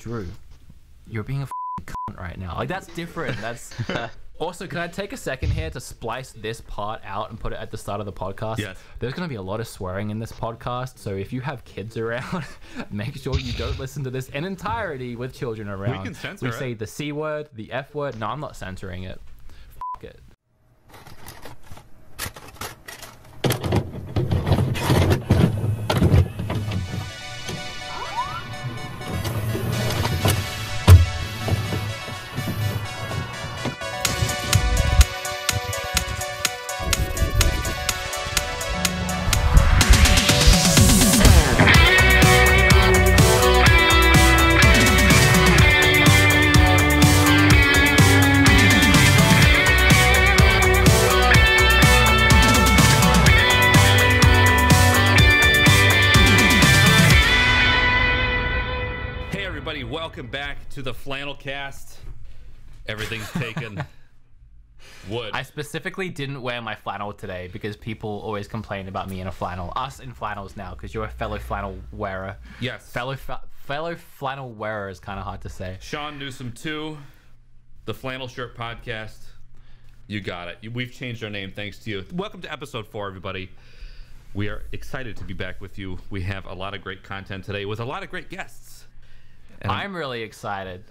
Drew, you're being a cunt right now. Like, that's different. That's also, can I take a second here to splice this part out and put it at the start of the podcast? Yes. There's going to be a lot of swearing in this podcast, so if you have kids around, make sure you don't listen to this in entirety with children around. We can censor it. We say the C word, the F word. No, I'm not censoring it. F it. Welcome back to the Flannel Cast. Everything's taken. Wood. I specifically didn't wear my flannel today because people always complain about me in a flannel. Us in flannels now, because you're a fellow flannel wearer. Yes. Fellow flannel wearer is kind of hard to say. Sean Newsom 2, the Flannel Shirt Podcast. You got it. We've changed our name thanks to you. Welcome to episode 4, everybody. We are excited to be back with you. We have a lot of great content today with a lot of great guests. And I'm really excited.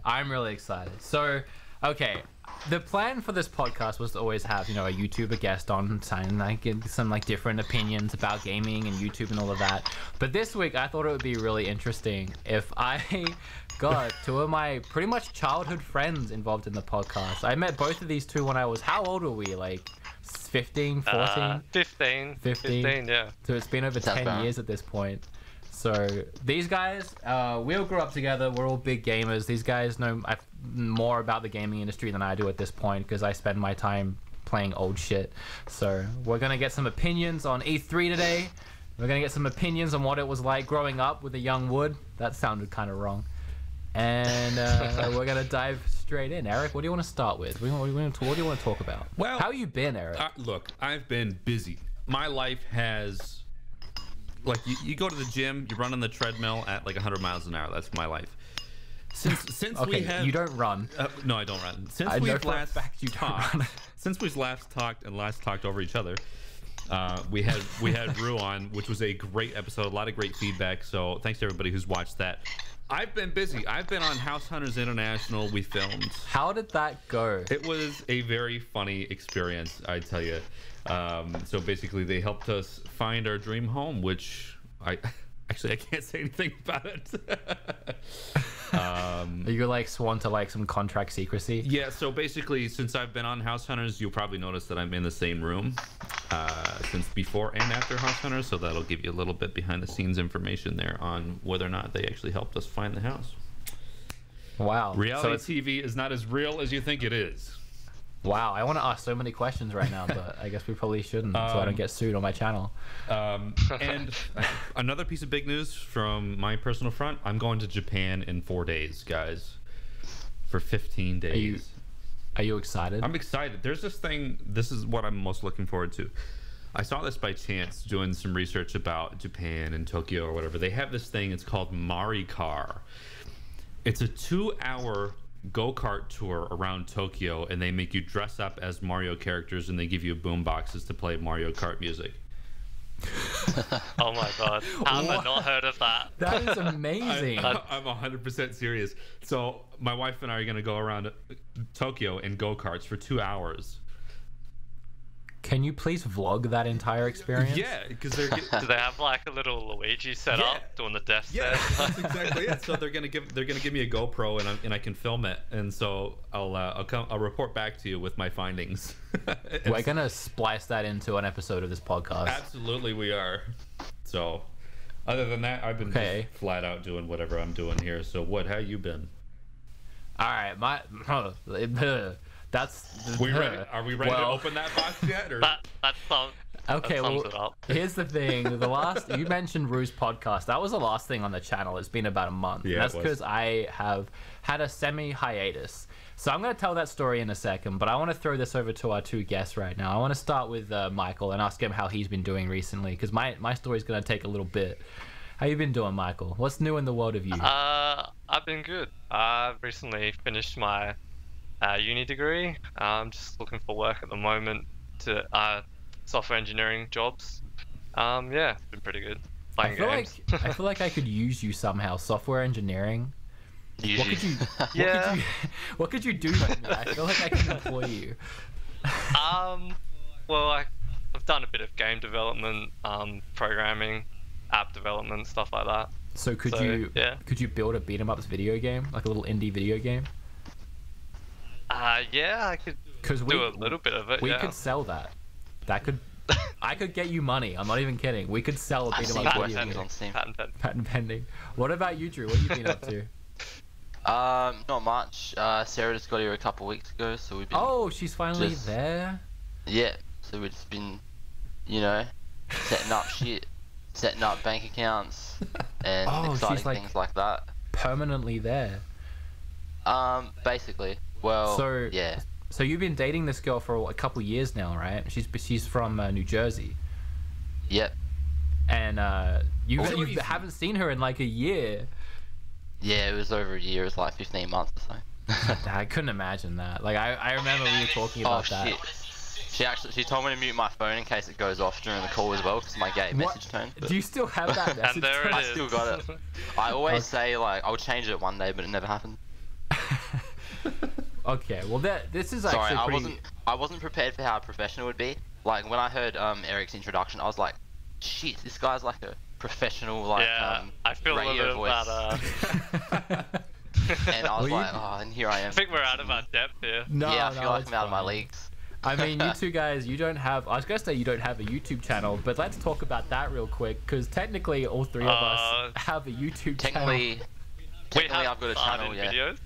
So, okay, the plan for this podcast was to always have, you know, a YouTuber guest on, saying like some like different opinions about gaming and YouTube and all of that. But this week, I thought it would be really interesting if I got two of my pretty much childhood friends involved in the podcast. I met both of these two when I was, how old were we? Like 15, 14? 15, yeah. So it's been over 10 years at this point. So these guys, we all grew up together. We're all big gamers. These guys know more about the gaming industry than I do at this point because I spend my time playing old shit. So we're going to get some opinions on E3 today. We're going to get some opinions on what it was like growing up with a young Wood. That sounded kind of wrong. And we're going to dive straight in. Eric, what do you want to start with? What do you want to talk about? Well, how you been, Eric? Look, I've been busy. My life has... Like, you go to the gym, you run on the treadmill at like 100 miles an hour. That's my life. Since okay, we have... you don't run. No, I don't run. Since we've last talked over each other, we had Rue on, which was a great episode, a lot of great feedback. So thanks to everybody who's watched that. I've been busy. I've been on House Hunters International. We filmed. How did that go? It was a very funny experience, I tell you. So basically, they helped us find our dream home, which I can't say anything about it. You're like sworn to like some contract secrecy. Yeah. So basically, since I've been on House Hunters, you'll probably notice that I'm in the same room since before and after House Hunters. So that'll give you a little bit behind the scenes information there on whether or not they actually helped us find the house. Wow. Reality TV is not as real as you think it is. Wow, I want to ask so many questions right now, but I guess we probably shouldn't, so I don't get sued on my channel. And another piece of big news from my personal front, I'm going to Japan in 4 days, guys. For 15 days. Are you excited? I'm excited. There's this thing, this is what I'm most looking forward to. I saw this by chance doing some research about Japan and Tokyo or whatever. They have this thing, it's called Maricar. It's a 2-hour go-kart tour around Tokyo, and they make you dress up as Mario characters, and they give you boom boxes to play Mario Kart music. Oh my god, how have I not heard of that? That is amazing. I'm 100% serious. So my wife and I are going to go around Tokyo in go-karts for 2 hours. Can you please vlog that entire experience? Yeah, because they're... Do they have like a little Luigi set up doing the death stairs? Yeah, that's exactly it. So they're gonna give me a GoPro and I can film it, and so I'll report back to you with my findings. We're gonna splice that into an episode of this podcast. Absolutely, we are. So, other than that, I've been just flat out doing whatever I'm doing here. So, how you been? All right, That's. Are we ready to open that box yet? Or? Okay, well, here's the thing. You mentioned Rue's podcast. That was the last thing on the channel. It's been about a month. Yeah, that's because I have had a semi-hiatus. So I'm going to tell that story in a second, but I want to throw this over to our two guests right now. I want to start with Michael and ask him how he's been doing recently, because my story is going to take a little bit. How you been doing, Michael? What's new in the world of you? I've been good. I've recently finished my uni degree. I'm just looking for work at the moment to software engineering jobs. Yeah, it's been pretty good. Playing games. I feel like I could use you somehow. Software engineering. What could you? Yeah. What could you do with me? I feel like I can employ you. Well, I've done a bit of game development, programming, app development, stuff like that. So could you build a beat 'em ups video game, like a little indie video game? Yeah, I could do a little bit of it. We could sell that. I could get you money. I'm not even kidding. We could sell a beat 'em up video game. On Steam. Patent pending. What about you, Drew? What have you been up to? Not much. Sarah just got here a couple weeks ago, so we've been. Oh, she's finally there. Yeah, so we've just been, setting up shit, setting up bank accounts, and exciting things like that. Permanently there. Basically. Well, yeah. So you've been dating this girl for a couple years now, right? She's from New Jersey. Yep. And you haven't seen her in like a year. Yeah, it was over a year. It was like 15 months or so. I couldn't imagine that. Like I remember we were talking about that. Shit. She told me to mute my phone in case it goes off during the call as well, because my gay message tone. But do you still have that message tone? I still got it. I always say like I'll change it one day, but it never happened. Okay, well this is sorry. actually I wasn't prepared for how professional it would be. Like when I heard Eric's introduction, I was like, shit, this guy's like a professional I feel radio a little voice. And I was like, and here I am. I think we're out of our depth here. I feel like I'm out of my leagues. I mean, you two guys, you don't have. I was gonna say you don't have a YouTube channel, but let's talk about that real quick, because technically all three of us have a YouTube channel. Technically, I've got a channel. Videos.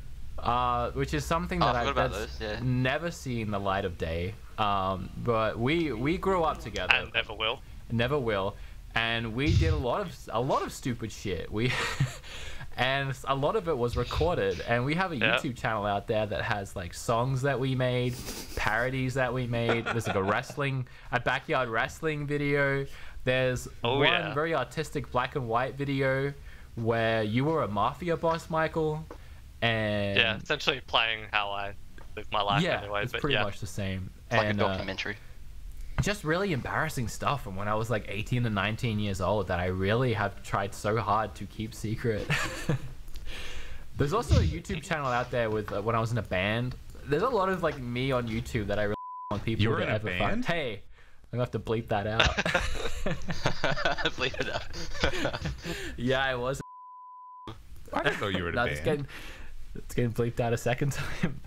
Which is something that I've never seen the light of day. But we grew up together. And never will. Never will. And we did a lot of stupid shit. And a lot of it was recorded, and we have a YouTube channel out there that has like songs that we made, parodies that we made. There's like a backyard wrestling video. There's one very artistic black and white video where you were a mafia boss, Michael, and essentially playing how I live my life anyway. It's pretty much the same. It's like a documentary. Just really embarrassing stuff from when I was like 18 to 19 years old that I really have tried so hard to keep secret. There's also a YouTube channel out there with when I was in a band. There's a lot of like me on YouTube that I really want people to ever find. Hey, I'm gonna have to bleep that out. Bleep it out. Yeah, I was. I didn't know you were in a band. It's getting bleeped out a second time.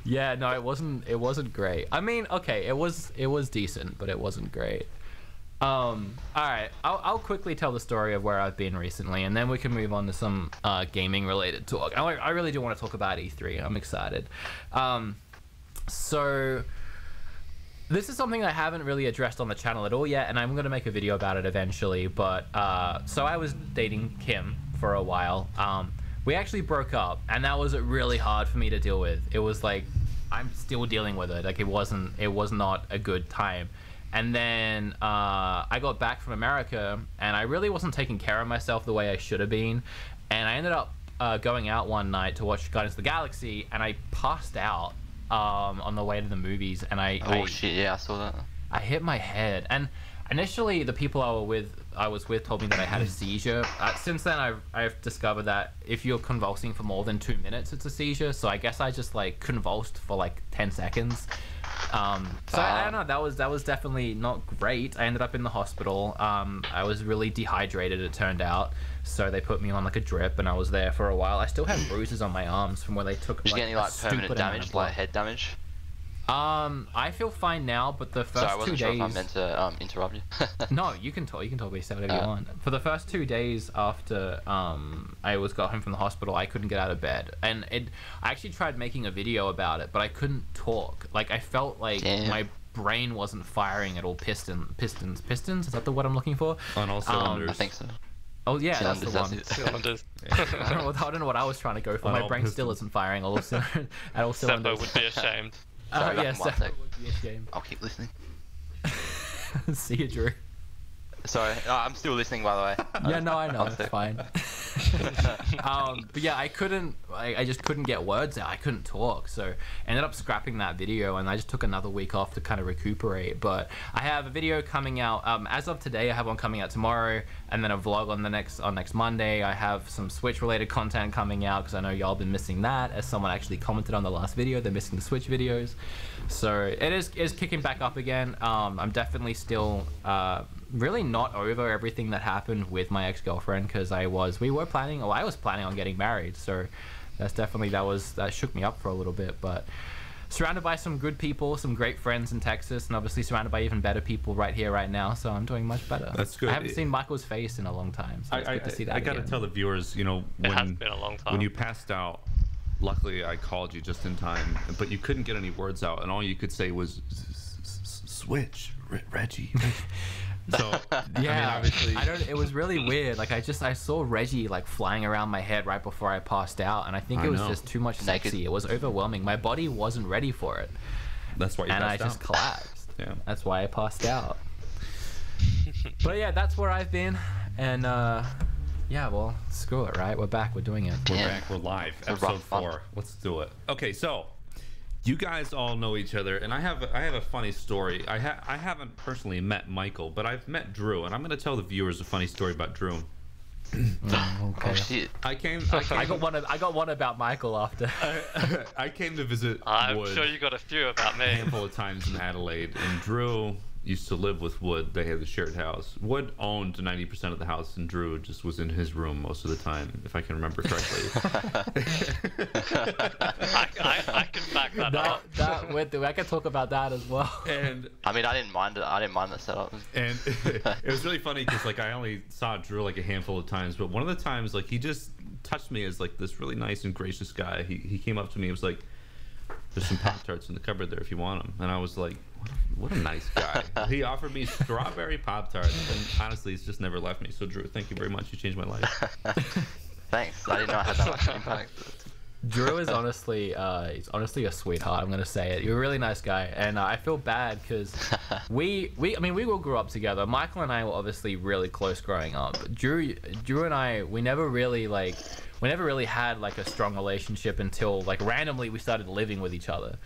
Yeah, no, it wasn't great. I mean, okay, it was decent, but it wasn't great. All right, I'll quickly tell the story of where I've been recently, and then we can move on to some gaming related talk. I really do want to talk about E3. I'm excited. So this is something I haven't really addressed on the channel at all yet, and I'm going to make a video about it eventually. But so I was dating Kim for a while. We actually broke up, and that was really hard for me to deal with. It was like I'm still dealing with it. Like it was not a good time. And then I got back from America, and I really wasn't taking care of myself the way I should have been. And I ended up going out one night to watch Guardians of the Galaxy, and I passed out on the way to the movies. And I saw that. I hit my head, and initially the people I was with told me that I had a seizure. Since then, I've discovered that if you're convulsing for more than 2 minutes, it's a seizure. So I guess I just like convulsed for like 10 seconds. So I don't know. That was definitely not great. I ended up in the hospital. I was really dehydrated, it turned out. So they put me on like a drip, and I was there for a while. I still have bruises on my arms from where they took. Did you get any like permanent damage, like head damage? I feel fine now, but the first 2 days. Sorry, I wasn't sure if I meant to interrupt you. No, you can talk. You can totally say whatever you want. For the first 2 days after I got home from the hospital, I couldn't get out of bed, and I actually tried making a video about it, but I couldn't talk. Like I felt like my brain wasn't firing at all. Pistons. Is that the word I'm looking for? On all cylinders. I think so. Oh yeah, that's the one. Cylinders. I don't know what I was trying to go for. My brain still isn't firing at all cylinders. Seppo would be ashamed. Yes, that would be a shame. I'll keep listening. See you, Drew. Sorry, I'm still listening, by the way. Yeah, no, I know, it's fine. But yeah, I just couldn't get words out. I couldn't talk, so I ended up scrapping that video, and I just took another week off to kind of recuperate. But I have a video coming out as of today. I have one coming out tomorrow, and then a vlog on next Monday. I have some Switch related content coming out because I know y'all been missing that. As someone actually commented on the last video, they're missing the Switch videos. So it is kicking back up again. I'm definitely still really not over everything that happened with my ex-girlfriend, because I was planning on getting married. So that's definitely that shook me up for a little bit. But surrounded by some good people, some great friends in Texas, and obviously surrounded by even better people right here, right now. So I'm doing much better. That's good. I haven't seen Michael's face in a long time, so it's good to see that I gotta tell the viewers, you know, It has been a long time. when you passed out, luckily I called you just in time, but you couldn't get any words out, and all you could say was switch, Reggie. So yeah, I mean, obviously, it was really weird. Like I saw Reggie like flying around my head right before I passed out, and I think it was just too much sexy. It was overwhelming. My body wasn't ready for it. That's why you passed out. And I just collapsed. Yeah. That's why I passed out. But yeah, that's where I've been, and yeah, well, screw it, right? We're back. We're doing it. We're back. We're live. Episode 4. Let's do it. Okay, so you guys all know each other, and I have a funny story. I haven't personally met Michael, but I've met Drew, and I'm going to tell the viewers a funny story about Drew. Okay. Oh shit! I got one about Michael after. I came to visit. I'm Wood sure you got a few about me. a handful of times in Adelaide, and Drew used to live with Wood. They had a shared house. Wood owned 90% of the house, and Drew just was in his room most of the time, if I can remember correctly. I can back that up. I can talk about that as well. And I mean, I didn't mind it. I didn't mind the setup. and it was really funny because like I only saw Drew like a handful of times, but one of the times like he just touched me as like this really nice and gracious guy. He came up to me and was like, "There's some Pop-Tarts in the cupboard there if you want them." And I was like, what a nice guy. He offered me strawberry Pop-Tarts, and honestly, it's just never left me. So Drew, thank you very much. You changed my life. Thanks. I didn't know I had that much impact. Drew is honestly, he's honestly a sweetheart. I'm gonna say it. You're a really nice guy, and I feel bad because we all grew up together. Michael and I were obviously really close growing up. Drew and I, we never really had like a strong relationship until like randomly we started living with each other.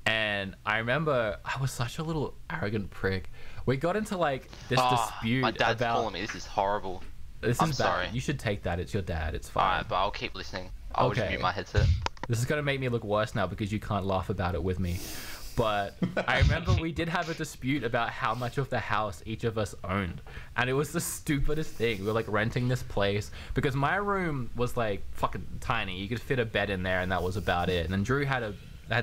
And I remember I was such a little arrogant prick. We got into like this dispute my dad's about. calling me. This is horrible. This I'm is bad. sorry. You should take that. It's your dad. It's fine. Alright, but I'll keep listening. I'll just mute my headset. This is gonna make me look worse now because you can't laugh about it with me. But I remember we did have a dispute about how much of the house each of us owned, and it was the stupidest thing. We were like renting this place because my room was like fucking tiny. You could fit a bed in there, and that was about it. And then Drew had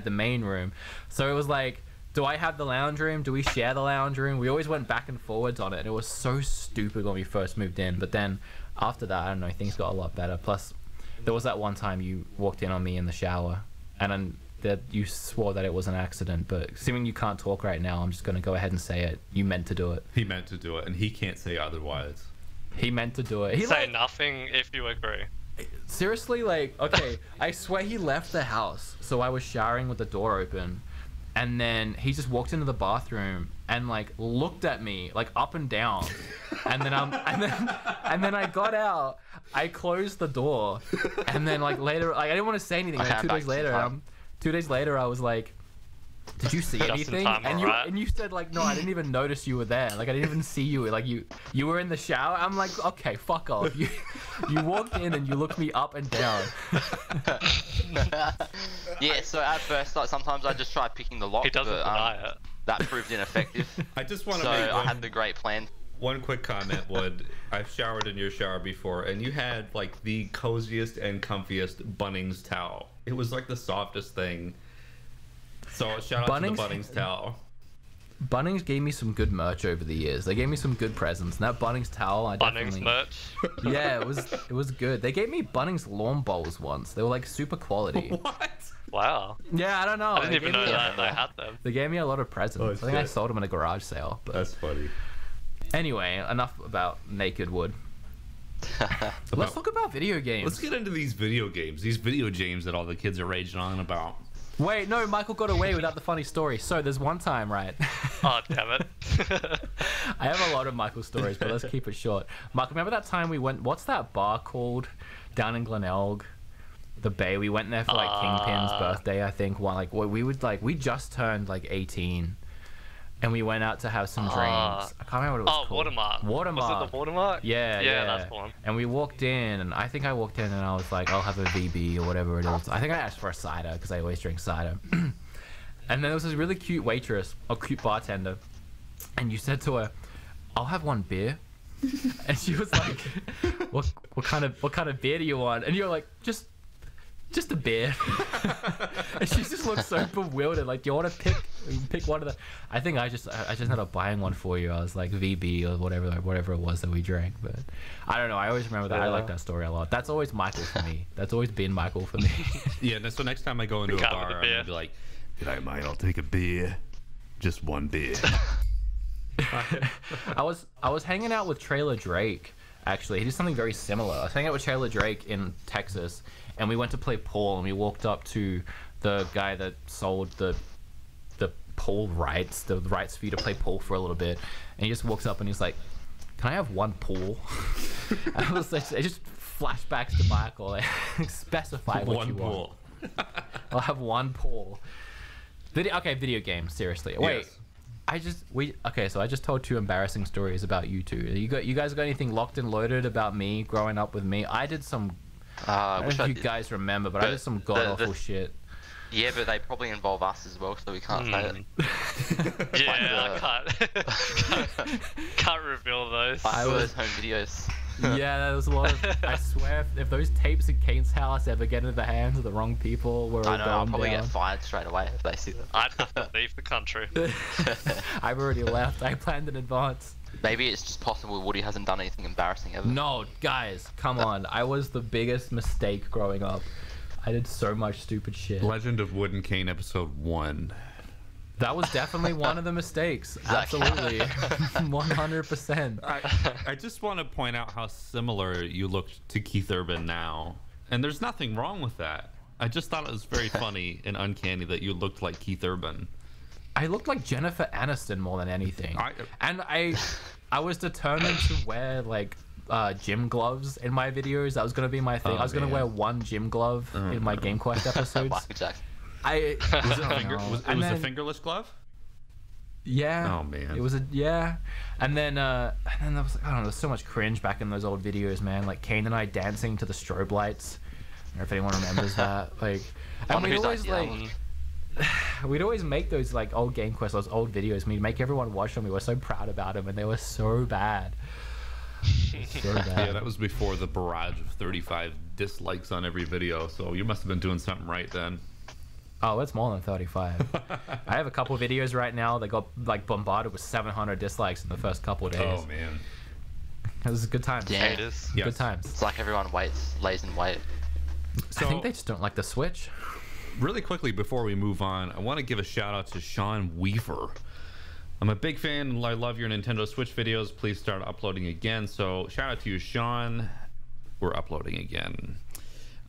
the main room, so it was like, do I have the lounge room? Do we share the lounge room? We always went back and forwards on it, and it was so stupid when we first moved in. But then after that, I don't know, things got a lot better. Plus, there was that one time you walked in on me in the shower, and then that you swore that it was an accident. But assuming you can't talk right now, I'm just going to go ahead and say it. You meant to do it. He meant to do it, and he can't say otherwise. He meant to do it. He Say nothing if you agree. Seriously, like, okay, I swear he left the house. So I was showering with the door open, and then he just walked into the bathroom and like looked at me like up and down, and then and then I got out. I closed the door, and then like later, like I didn't want to say anything. Like, 2 days later, I was like, "Did you see anything?" And you said like, "No, I didn't even notice you were there. Like I didn't even see you. Like you were in the shower." I'm like, "Okay, fuck off." You walked in and you looked me up and down. Yeah. So at first, like sometimes I just try picking the lock, He doesn't deny it. that proved ineffective. I just want to So make I had the great plan. one quick comment. Wood, I've showered in your shower before, and you had like the coziest and comfiest Bunnings towel. It was like the softest thing. So shout out to the Bunnings towel. Bunnings gave me some good merch over the years. They gave me some good presents. And that Bunnings towel, Bunnings merch. Yeah, it was good. They gave me Bunnings lawn bowls once. They were like super quality. What? Wow. Yeah, I don't know. I didn't even know that they had them. They gave me a lot of presents. I think I sold them in a garage sale. But That's funny. anyway, enough about naked Wood. Let's talk about video games. Let's get into these video games. These video games that all the kids are raging on about. Wait, no, Michael got away without the funny story. So there's one time, right? Oh, damn it. I have a lot of Michael stories, but let's keep it short. Michael, remember that time we went, what's that bar called down in Glenelg? The Bay. We went there for like Kingpin's birthday, I think. We just turned like 18. And we went out to have some drinks. I can't remember what it was called. Watermark. Watermark. Was it the Watermark? Yeah. That's the one. And we walked in, and I think I walked in and I was like, I'll have a VB or whatever it is. I think I asked for a cider because I always drink cider. And then there was this really cute waitress, or cute bartender, and you said to her, I'll have one beer. And she was like, what kind of beer do you want? And you're like, just a beer. And she just looked so bewildered. Like, do you want to pick one of the? I think I just ended up buying one for you. I was like VB or whatever it was that we drank. But I don't know. I always remember that. I like that story a lot. That's always Michael for me. That's always been Michael for me. Yeah. So next time I go into a bar, I'm gonna be like, "G'day, mate. I'll take a beer. Just one beer." I was hanging out with Trailer Drake. Actually, he did something very similar. I was hanging out with Trailer Drake in Texas, and we went to play pool, and we walked up to the guy that sold the pool rights, the rights for you to play pool for a little bit, and he just walks up and he's like, "Can I have one pool?" And I was like, it just flashbacks to Michael. Like, specify what you want. I'll have one pool. Video games. Seriously, wait. Yes. So I just told 2 embarrassing stories about you two. You guys got anything locked and loaded about me growing up with me? I did some. I don't know if you guys remember, but I did some god awful shit. Yeah, but they probably involve us as well, so we can't say it. Yeah, I can't reveal those. I saw those home videos. Yeah, there was a lot of. I swear, if those tapes at Kane's house ever get into the hands of the wrong people, we're all I'll probably down. get fired straight away if they see them. I'd have to leave the country. I've already left. I planned in advance. Maybe it's just possible Woody hasn't done anything embarrassing ever. No, guys, come on. I was the biggest mistake growing up. I did so much stupid shit. Legend of Wood and Kane episode 1. That was definitely one of the mistakes. Absolutely. 100%. I just want to point out how similar you look to Keith Urban now. And there's nothing wrong with that. I just thought it was very funny and uncanny that you looked like Keith Urban. I looked like Jennifer Aniston more than anything. I was determined to wear like gym gloves in my videos. That was going to be my thing. I was going to wear one gym glove in my Game Quest episodes. Michael Jackson. Was it a fingerless glove? Yeah. Oh man. It was and then there was, I don't know, there's so much cringe back in those old videos, man. Like Kane and I dancing to the strobe lights. I don't know if anyone remembers that. Like, and we'd always make those like old Game Quest, those old videos. We'd make everyone watch them. We were so proud about them, and they were so bad. So bad. Yeah, that was before the barrage of 35 dislikes on every video. So you must have been doing something right then. Oh, it's more than 35. I have a couple videos right now that got like bombarded with 700 dislikes in the first couple of days. Oh man, it was a good time. Yeah, it is. Yes. Good times. It's like everyone lays in wait. So, I think they just don't like the Switch. Really quickly before we move on, I want to give a shout out to Sean Weaver. I'm a big fan and I love your Nintendo Switch videos. Please start uploading again. So shout out to you, Sean. We're uploading again.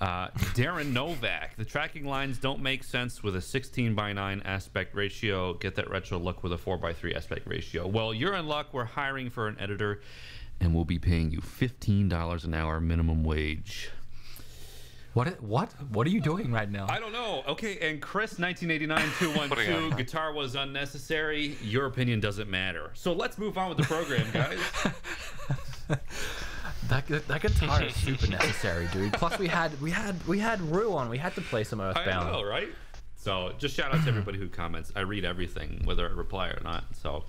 Darren Novak, the tracking lines don't make sense with a 16:9 aspect ratio. Get that retro look with a 4:3 aspect ratio. Well, you're in luck. We're hiring for an editor and we'll be paying you $15 an hour minimum wage. What are you doing right now? I don't know. Okay, and Chris 1989-212, guitar was unnecessary. Your opinion doesn't matter. So let's move on with the program, guys. That guitar is super necessary, dude. Plus we had Rue on. We had to play some Earthbound. I know, right? So just shout out to everybody who comments. I read everything, whether I reply or not. So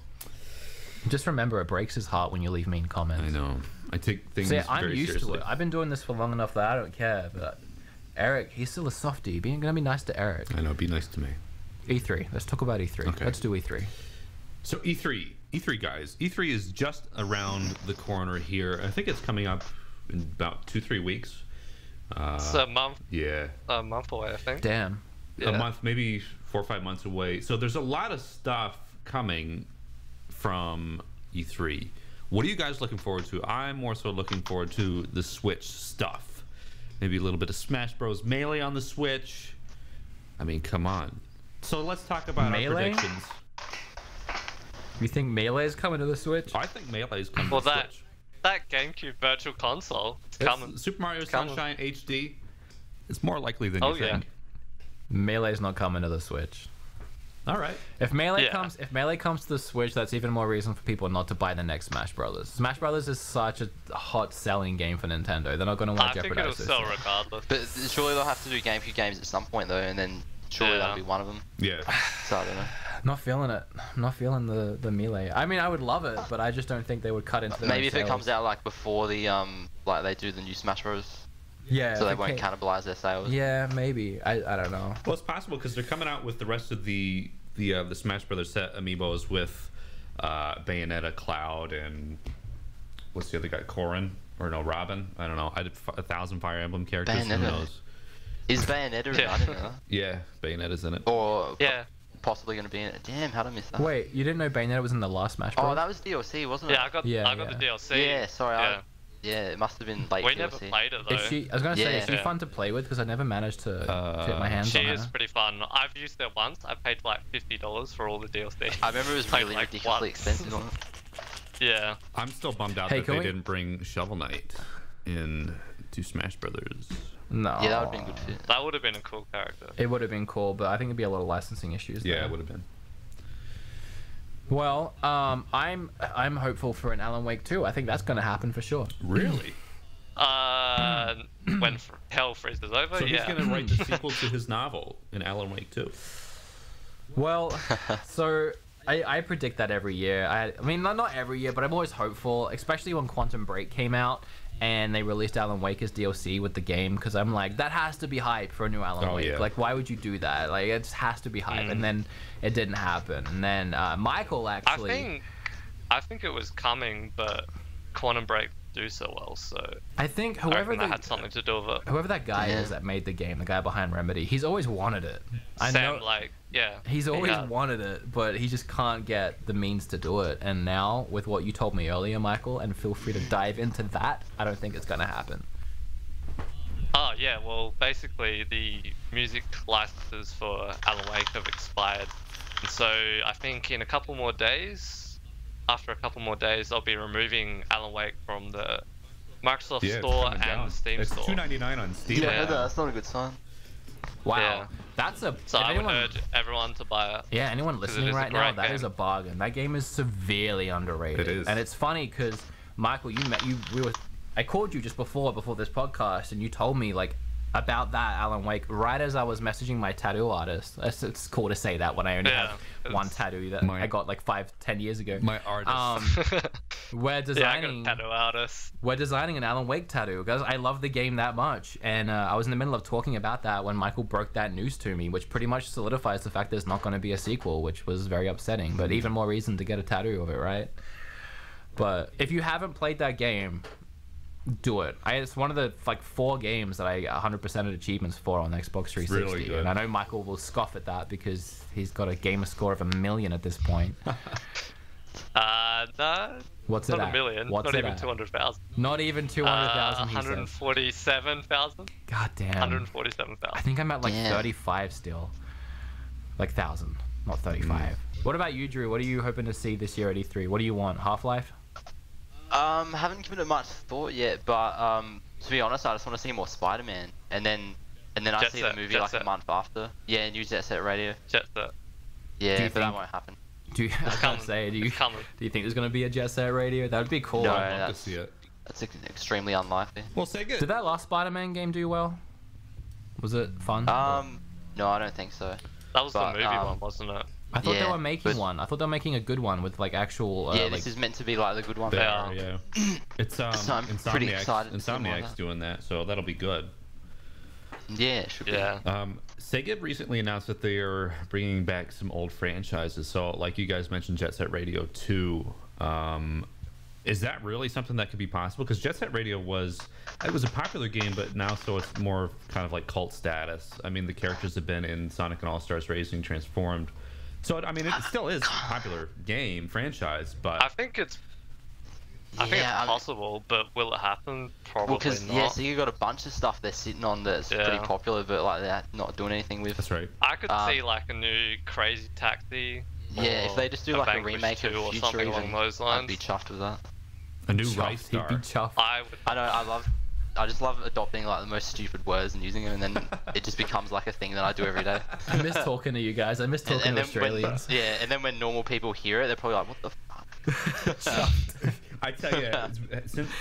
just remember, it breaks his heart when you leave mean comments. I know. I take things very seriously. I'm used to it. I've been doing this for long enough that I don't care. But Eric, he's still a softie. Gonna be nice to Eric. I know. Be nice to me. E3. Let's talk about E3. Okay. Let's do E3. So E3, guys. E3 is just around the corner here. I think it's coming up in about 2-3 weeks. It's a month. Yeah. A month away, I think. Damn. Yeah. A month, maybe 4 or 5 months away. So there's a lot of stuff coming from E3. What are you guys looking forward to? I'm more so looking forward to the Switch stuff. Maybe a little bit of Smash Bros. Melee on the Switch. I mean, come on. So let's talk about our predictions. You think Melee is coming to the Switch? I think Melee is coming Well, to the Switch. that GameCube Virtual Console, it's coming. Super Mario Sunshine HD. It's more likely than you think. Melee's not coming to the Switch. All right. If Melee comes to the Switch, that's even more reason for people not to buy the next Smash Brothers. Smash Brothers is such a hot selling game for Nintendo. They're not going to want to jeopardize this. I think it'll sell regardless. But surely they'll have to do GameCube games at some point though, and then surely that'll be one of them. Yeah. So I don't know. Not feeling it. Not feeling the Melee. I mean, I would love it, but I just don't think they would cut into the Maybe if it comes out like before the like they do the new Smash Bros. Yeah. So they won't cannibalize their sales. Yeah, maybe. I don't know. Well, it's possible because they're coming out with the rest of the Smash Brothers set amiibos with Bayonetta, Cloud, and what's the other guy? Corrin? Or no, Robin? I don't know. I did 1,000 Fire Emblem characters. Bayonetta. Who knows? Is Bayonetta in it? I didn't know. Yeah, Bayonetta's in it. Or possibly going to be in it. Damn, how did I miss that? Wait, you didn't know Bayonetta was in the last Smash Bros? Oh, that was DLC, wasn't it? Yeah, I got the DLC. Yeah, sorry. Yeah, it must have been late We DLC. never played it though. I was going to say, is she fun to play with? Because I never managed to get my hands on her. She is pretty fun. I've used it once. I paid like $50 for all the DLC. I remember it was really ridiculously expensive on it. Yeah. I'm still bummed out that they didn't bring Shovel Knight in to Smash Brothers. No. Yeah, that would have been a good fit. That would have been a cool character. It would have been cool, but I think there'd be a lot of licensing issues. Yeah, there. it would have been. Well, I'm hopeful for an Alan Wake 2. I think that's going to happen for sure. Really? When hell freezes over, so he's going to write the sequel to his novel in Alan Wake 2. Well, so I predict that every year. I mean, not every year, but I'm always hopeful, especially when Quantum Break came out and they released Alan Wake as DLC with the game, because I'm like, that has to be hype for a new Alan Wake. Yeah. Like, why would you do that? Like, it just has to be hype. And then it didn't happen. And then Michael actually... I think it was coming, but Quantum Break do so well, so I think whoever that had something to do with it. Whoever that guy is that made the game, the guy behind Remedy, he's always wanted it. He's always wanted it, but he just can't get the means to do it. And now, with what you told me earlier, Michael, and feel free to dive into that, I don't think it's gonna happen. Oh yeah, well basically the music licenses for Alan Wake have expired, and so I think in a couple more days. After a couple more days, I'll be removing Alan Wake from the Microsoft Store and the Steam Store. It's $2.99 on Steam. Yeah, that's not a good sign. Wow, Yeah. that's a. So I would urge everyone to buy it. Yeah, anyone listening right now, that is a bargain. That game is severely underrated. It is, and it's funny because Michael, I called you just before this podcast, and you told me like about that Alan Wake right as I was messaging my tattoo artist. It's cool to say that when I only have one tattoo that I got like 5-10 years ago. My artist. We're designing. I got a tattoo artist. We're designing an Alan Wake tattoo because I love the game that much, and I was in the middle of talking about that when Michael broke that news to me, which pretty much solidifies the fact there's not going to be a sequel, which was very upsetting. But even more reason to get a tattoo of it, right? But if you haven't played that game, do it. It's one of the 4 games that I 100% achievements for on Xbox 360. Really good. And I know Michael will scoff at that because he's got a gamer score of 1 million at this point. No. What's not it a at? million. What's not it even at? 200,000. Not even 200,000. 147,000. God damn. 147,000. I think I'm at 35 still. 1,000, not 35. What about you, Drew? What are you hoping to see this year at E3? What do you want? Half-Life? Haven't given it much thought yet, but to be honest, I just want to see more Spider-Man, and then I see the movie like a month after. Yeah, new Jet Set Radio. Jet Set. Yeah, but that won't happen. Do you think there's going to be a Jet Set Radio? That would be cool. No, I'd love to see it. That's extremely unlikely. Well, say good. Did that last Spider-Man game do well? Was it fun? No, I don't think so. That was the movie one, wasn't it? I thought they were making one. I thought they were making a good one with actual. This is meant to be like the good one. Yeah. It's so I'm pretty excited. Insomniac's doing that, so that'll be good. Yeah, it should be. Sega recently announced that they are bringing back some old franchises. So, like you guys mentioned, Jet Set Radio 2. Is that really something that could be possible? Because Jet Set Radio was a popular game, but now it's more kind of like cult status. I mean, the characters have been in Sonic and All-Stars Racing, Transformed. So, I mean, it still is a popular game franchise, but I think it's I think it's possible, but will it happen? Probably not. Yeah, so you got a bunch of stuff they're sitting on that's pretty popular, but like they're not doing anything with. That's right. I could see like a new Crazy Taxi. Yeah, if they just do like a remake of or Future something along those lines, I'd be chuffed with that. A new Rice Star. He'd be chuffed. I just love adopting like the most stupid words and using them, and then it just becomes like a thing that I do every day. I miss talking to you guys. I miss talking to Australians. And then when normal people hear it, they're probably like, "What the fuck?" I tell you,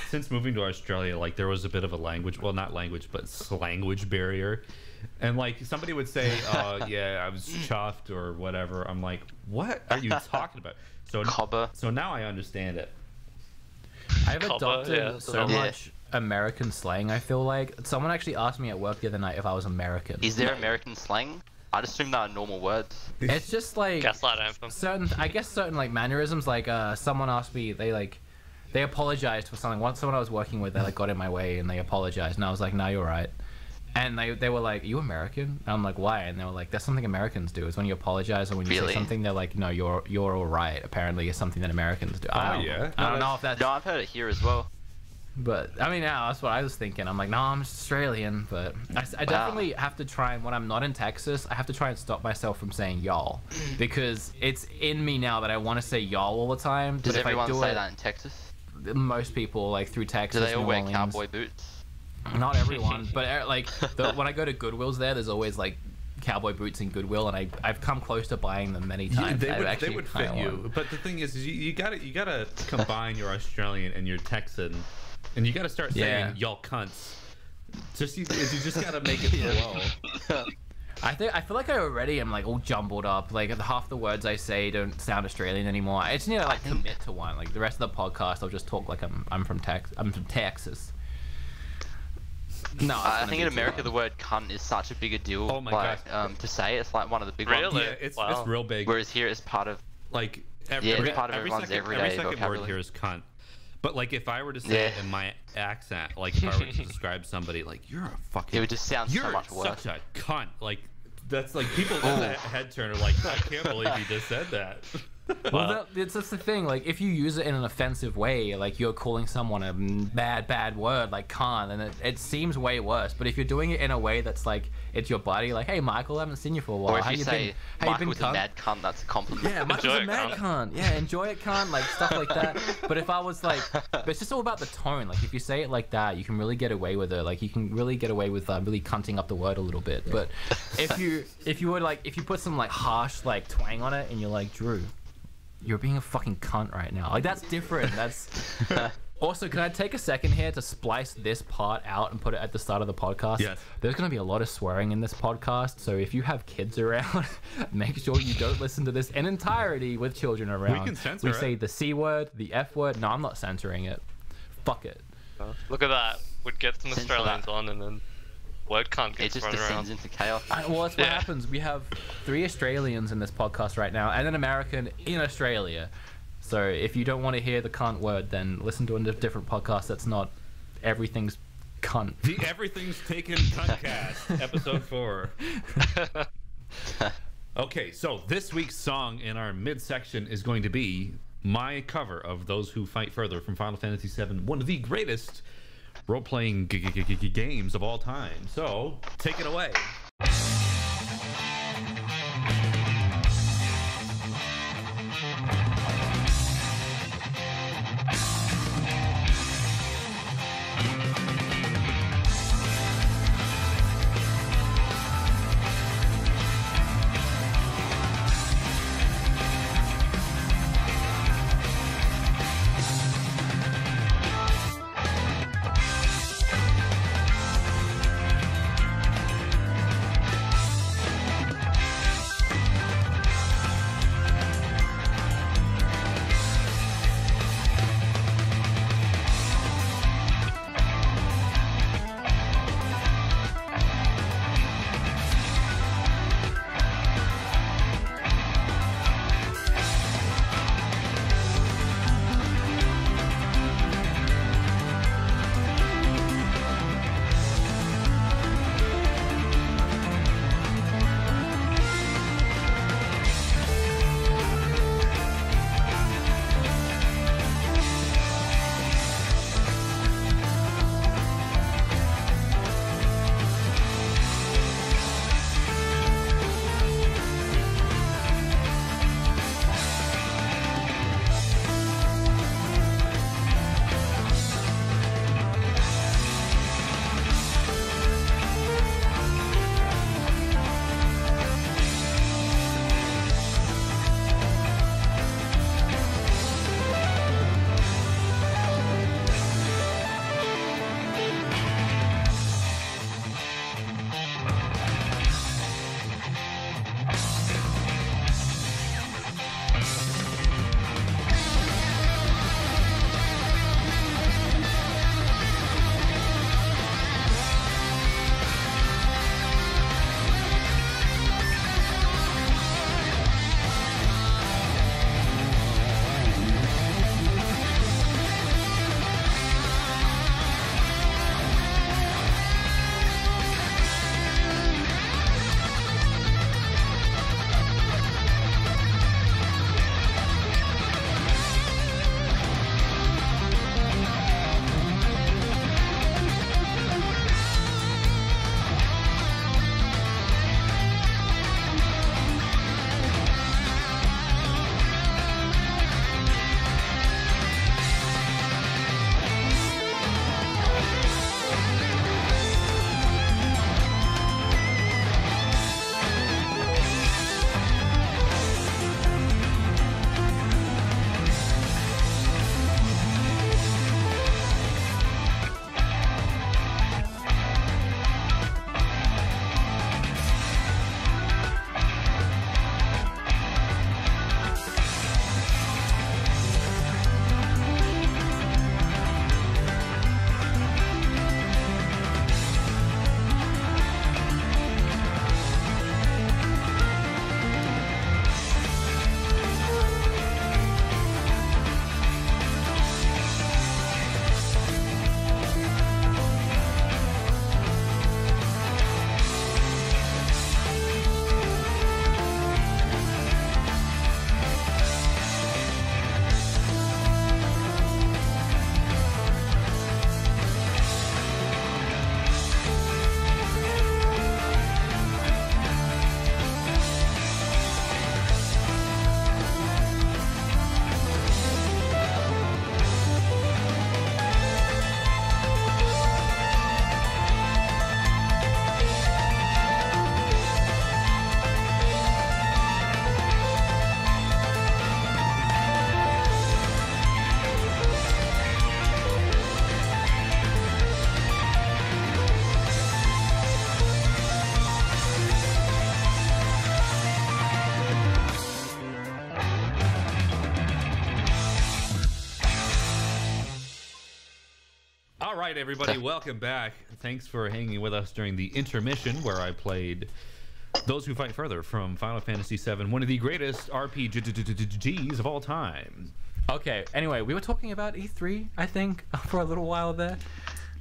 since moving to Australia, like there was a bit of a not language, but language barrier. And like somebody would say, yeah, I was chuffed or whatever. I'm like, what are you talking about? So now I understand it. I've adopted so much American slang. I feel like someone actually asked me at work the other night if I was American. Is there American slang? I'd assume that are normal words. It's just like Gaslight Anthem. certain like mannerisms. Like someone asked me, they apologized for something. Once someone I was working with, they like got in my way and they apologized, and I was like, "No, you're right." And they were like, "Are you American?" And I'm like, "Why?" And they were like, "That's something Americans do. Is when you apologize or when you say something, they're like, no, you're all right. Apparently, it's something that Americans do." I don't know if that's. No, I've heard it here as well. But I mean, yeah, that's what I was thinking. I'm like, no, I'm Australian, but I definitely have to try, and when I'm not in Texas, I have to try and stop myself from saying y'all, because it's in me now that I want to say y'all all the time. Does everyone say that in Texas? Most people, like through Texas. Do they all New wear Orleans. cowboy boots? Not everyone, but like when I go to Goodwill's there's always like cowboy boots in Goodwill, and I've come close to buying them many times. They would fit you, but the thing is you gotta combine your Australian and your Texan. And you gotta start saying y'all cunts. You just gotta make it flow. I feel like I already am like all jumbled up. Like half the words I say don't sound Australian anymore. I just need to like commit to one. Like the rest of the podcast, I'll just talk like I'm from Texas. No, I think in America the word cunt is such a bigger deal. Oh my god! To say it's like one of the big ones. Yeah, it's real big. Whereas here it's part of every part of everyone's everyday second vocabulary. Word here is cunt. But like if I were to say it in my accent, like if I were to describe somebody, like you're a fucking, it would just sound so much worse. You're such a cunt. Like that's like people in the head turner, like I can't believe he just said that. Well, that's the thing. Like, if you use it in an offensive way, like you're calling someone a bad word, like "cunt," and it seems way worse. But if you're doing it in a way that's like it's your buddy, like, "Hey, Michael, I haven't seen you for a while. Or if how you you say, been? How you been, Michael's cunt?" a mad cunt, that's a compliment. Yeah, Michael's a mad cunt. Yeah, enjoy it, cunt. Like stuff like that. But if I was like, but it's just all about the tone. Like, if you say it like that, you can really get away with it. Like, you can really get away with really cunting up the word a little bit. But if you were like, if you put some like harsh like twang on it, and you're like, "Drew, you're being a fucking cunt right now." Like, that's different. That's also, can I take a second here to splice this part out and put it at the start of the podcast? Yes. There's going to be a lot of swearing in this podcast, so if you have kids around, make sure you don't listen to this in entirety with children around. We can censor it. We say the C word, the F word. No, I'm not censoring it. Fuck it. Look at that. We'd get some Australians on, and then word cunt gets thrown around. It just descends into chaos. Well, that's what happens. We have 3 Australians in this podcast right now, and an American in Australia. So if you don't want to hear the cunt word, then listen to a different podcast that's not everything's cunt. The Everything's Taken Cuntcast, episode 4. Okay, so this week's song in our midsection is going to be my cover of Those Who Fight Further from Final Fantasy VII, one of the greatest role-playing games of all time. So, take it away. right, everybody, welcome back. Thanks for hanging with us during the intermission where I played Those Who Fight Further from Final Fantasy VII, one of the greatest RPGs of all time. Okay, anyway, we were talking about E3, I think, for a little while there.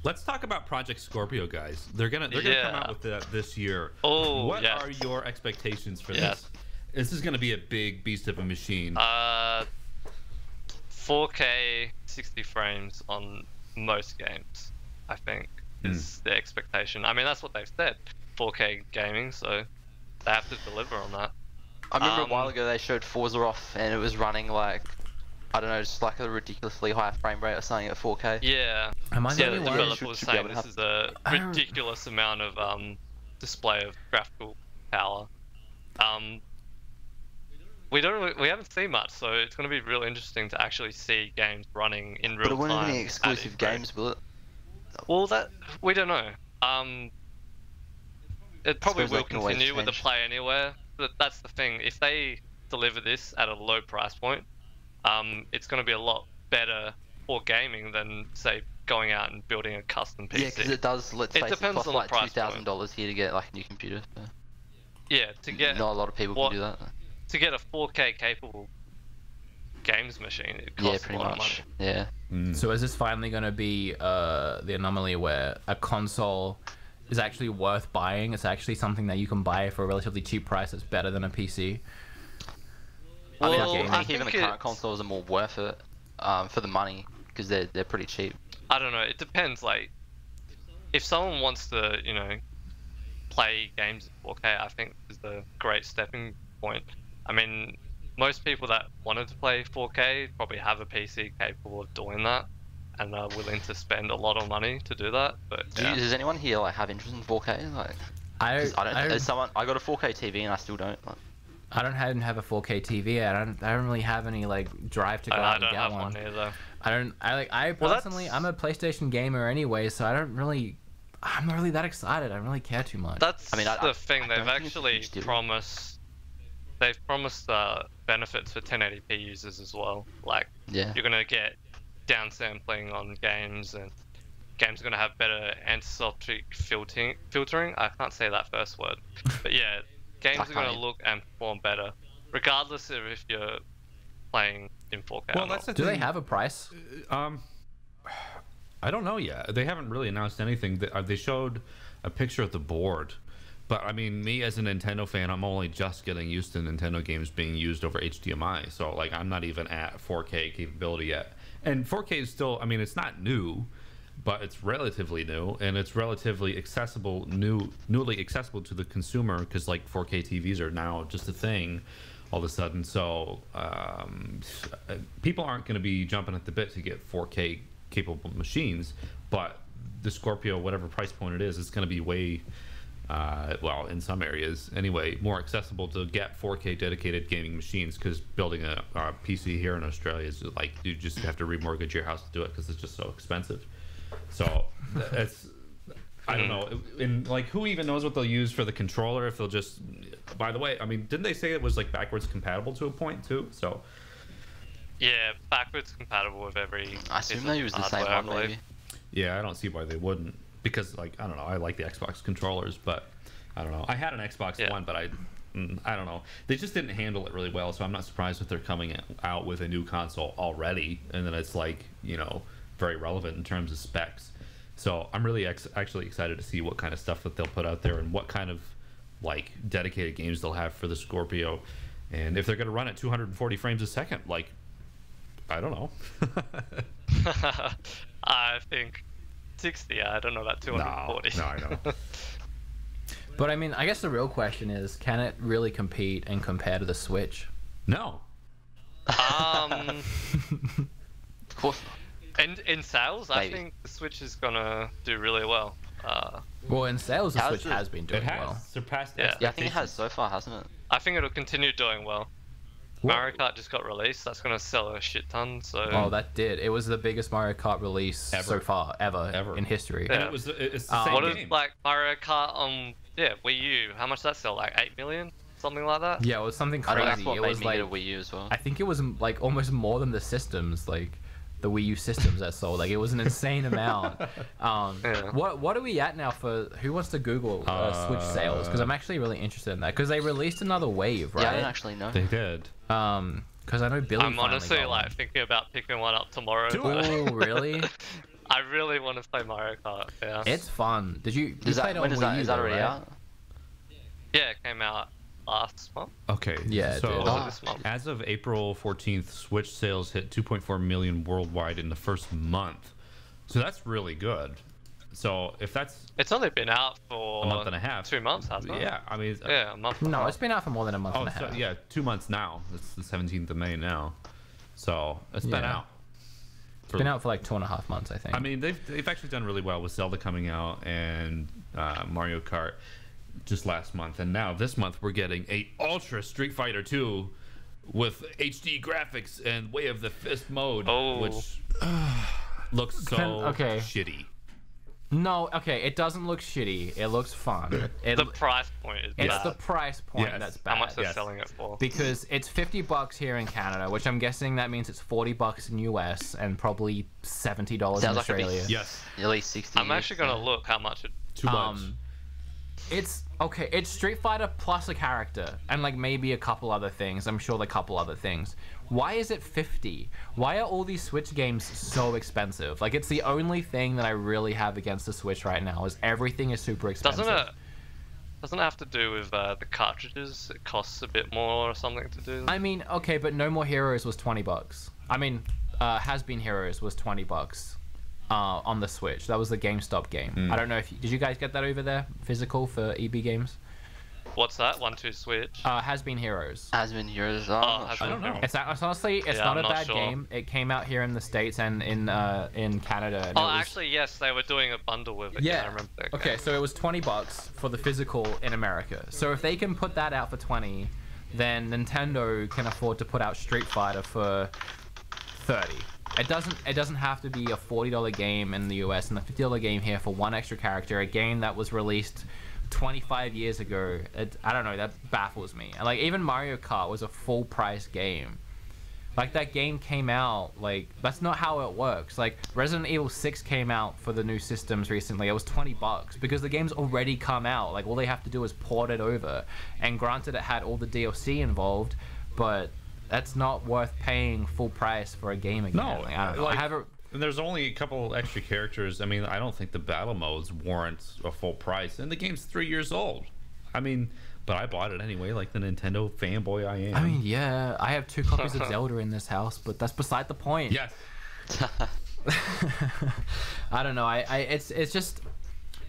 Let's talk about Project Scorpio, guys. They're gonna come out with that this year. Oh, what are your expectations for this? This is gonna be a big beast of a machine. 4K 60 frames on most games, I think, is the expectation. I mean, that's what they've said, 4K gaming, so they have to deliver on that. I remember a while ago they showed Forza off and it was running like, I don't know, just like a ridiculously high frame rate or something at 4K. Yeah. Am I the developer was saying this is a ridiculous amount of display of graphical power. We haven't seen much, so it's going to be real interesting to actually see games running in real time. But it won't be any exclusive games, will it? Well, that we don't know. It probably will continue with the Play Anywhere, but that's the thing. If they deliver this at a low price point, it's going to be a lot better for gaming than, say, going out and building a custom PC. Yeah, because it does. Let's face it, cost like $2,000 here to get like a new computer. So. Yeah, to get. Not a lot of people can do that. To get a 4K capable games machine, it costs a lot of money. Yeah. So is this finally going to be the anomaly where a console is actually worth buying? It's actually something that you can buy for a relatively cheap price that's better than a PC? Well, I think even the current consoles are more worth it for the money because they're pretty cheap. I don't know. It depends. Like, if someone wants to, you know, play games in 4K, I think is the great stepping point. I mean, most people that wanted to play 4K probably have a PC capable of doing that and are willing to spend a lot of money to do that. But does anyone here like have interest in 4K? Like, I got a 4K TV and I still don't. Like, I don't have a 4K TV. I don't really have any like drive to go out and get one. I personally, I'm a PlayStation gamer anyway, so I'm not really that excited. I don't really care too much. That's the thing. They've actually promised. They've promised benefits for 1080p users as well. Like, you're gonna get downsampling on games, and games are gonna have better anisotropic filtering. I can't say that first word, but yeah, games are gonna look and perform better, regardless of if you're playing in 4K. Well, do they have a price? I don't know yet. They haven't really announced anything. They showed a picture of the board. But I mean, me as a Nintendo fan, I'm only just getting used to Nintendo games being used over HDMI. So like, I'm not even at 4K capability yet. And 4K is still, I mean, it's not new, but it's relatively new, and it's relatively accessible, newly accessible to the consumer, because like 4K TVs are now just a thing all of a sudden. So people aren't going to be jumping at the bit to get 4K capable machines, but the Scorpio, whatever price point it is, it's going to be way well, in some areas anyway, more accessible to get 4K dedicated gaming machines, because building a PC here in Australia is like, you just have to remortgage your house to do it because it's just so expensive. So it's, I don't know, and like, who even knows what they'll use for the controller? If they'll just, by the way, I mean, didn't they say it was like backwards compatible to a point too? So yeah, backwards compatible with every. I assume they use the same one, maybe. Yeah, I don't see why they wouldn't. Because, like, I don't know, I like the Xbox controllers, but I don't know. I had an Xbox One, but I don't know. They just didn't handle it really well, so I'm not surprised that they're coming out with a new console already, and then it's, like, you know, very relevant in terms of specs. So I'm really actually excited to see what kind of stuff that they'll put out there and what kind of, like, dedicated games they'll have for the Scorpio. And if they're going to run at 240 frames a second, like, I don't know. I think 60. I don't know about 240. No, I know. But I mean, I guess the real question is, can it really compete and compare to the Switch? No. Of course not. In sales, I think the Switch is gonna do really well. Well, in sales, the Switch has been doing well. Surpassed. Yeah, I think it has so far, hasn't it? I think it'll continue doing well. Mario Kart just got released. That's gonna sell a shit ton. So. Oh, that did. It was the biggest Mario Kart release so far ever in history. Yeah. And it's the same what game. is like Mario Kart on Wii U? How much did that sell? Like 8 million, something like that. Yeah, it was something crazy. That's what it made was me like get a Wii U as well. I think it was like almost more than the systems. Like the Wii U systems that sold. Like, it was an insane amount. What are we at now for? Who wants to Google Switch sales? Because I'm actually really interested in that. Because they released another wave, right? Yeah, I don't actually know. They did. Because I know Billy. I'm honestly like thinking about picking one up tomorrow. Oh, really? I really want to play Mario Kart. Yeah. It's fun. Did you? Is that already out? Yeah, it came out last month. Okay. Yeah. So this month. as of April 14th, Switch sales hit 2.4 million worldwide in the first month. So that's really good. So if that's... It's only been out for a month and a half. 2 months, hasn't it? Yeah, I mean... Yeah, a month. No, it's been out for more than a month and a half. So, yeah, 2 months now. It's the 17th of May now. So it's been out. It's been out for like 2.5 months, I think. I mean, they've actually done really well with Zelda coming out and Mario Kart just last month, and now this month we're getting a Ultra Street Fighter 2 with HD graphics and Way of the Fist mode, which looks so shitty. No, okay, it doesn't look shitty. It looks fun. The price point is bad. It's the price point that's bad. How much they're selling it for? Because it's $50 here in Canada, which I'm guessing that means it's $40 in US and probably $70 in Australia. Yes, at least 60. I'm actually gonna look how much it. Too much. It's okay. It's Street Fighter plus a character and like maybe a couple other things. I'm sure a couple other things. Why is it 50? Why are all these Switch games so expensive? Like, it's the only thing that I really have against the Switch right now is everything is super expensive. Doesn't it have to do with the cartridges? It costs a bit more or something to do. I mean, okay, but No More Heroes was $20. I mean, Has Been Heroes was $20 on the Switch. That was the GameStop game. I don't know if did you guys get that over there physical for EB Games? What's that? 1-2 Switch? Has Been Heroes. Has Been Heroes. I don't know. It's honestly, it's not a bad game. It came out here in the States and in Canada. And actually, yes, they were doing a bundle with it. Yeah, I remember that. Okay, so it was $20 for the physical in America. So if they can put that out for 20, then Nintendo can afford to put out Street Fighter for 30. It doesn't have to be a $40 game in the US and a $50 game here for one extra character. A game that was released 25 years ago. I don't know, that baffles me. And like, even Mario Kart was a full price game. Like, that game came out, like, that's not how it works. Like, Resident Evil 6 came out for the new systems recently. It was $20 because the game's already come out. Like, all they have to do is port it over. And granted, it had all the DLC involved, but that's not worth paying full price for a game again. No, like, I don't know. And there's only a couple extra characters. I mean, I don't think the battle modes warrant a full price, and the game's 3 years old. I mean, but I bought it anyway, like the Nintendo fanboy I am. I mean, yeah, I have 2 copies of Zelda in this house, but that's beside the point. Yes. I don't know. It's just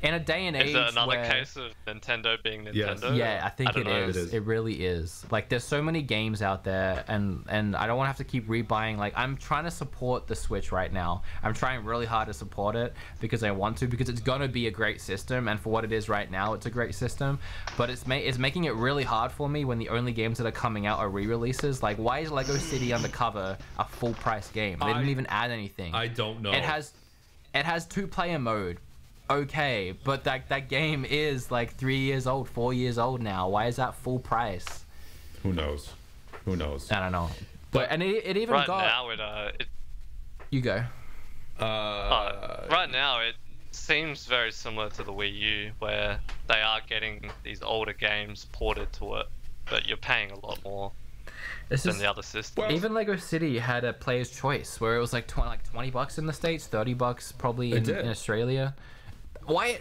in a day and age. Is it another case of Nintendo being Nintendo? Yeah, I think it is. It really is. Like, there's so many games out there, and I don't want to have to keep rebuying. Like, I'm trying to support the Switch right now. I'm trying really hard to support it because I want to, because it's gonna be a great system, and for what it is right now, it's a great system. But it's making it really hard for me when the only games that are coming out are re-releases. Like, why is Lego City Undercover a full price game? They didn't even add anything. I don't know. It has 2-player mode. Okay, but that game is like 3 years old, 4 years old now. Why is that full price? Who knows? I don't know. But and it even right got. Now you go. Right now it seems very similar to the Wii U, where they are getting these older games ported to it, but you're paying a lot more than the other system. Even Lego City had a player's choice where it was like $20 in the States, $30 probably in Australia. Why?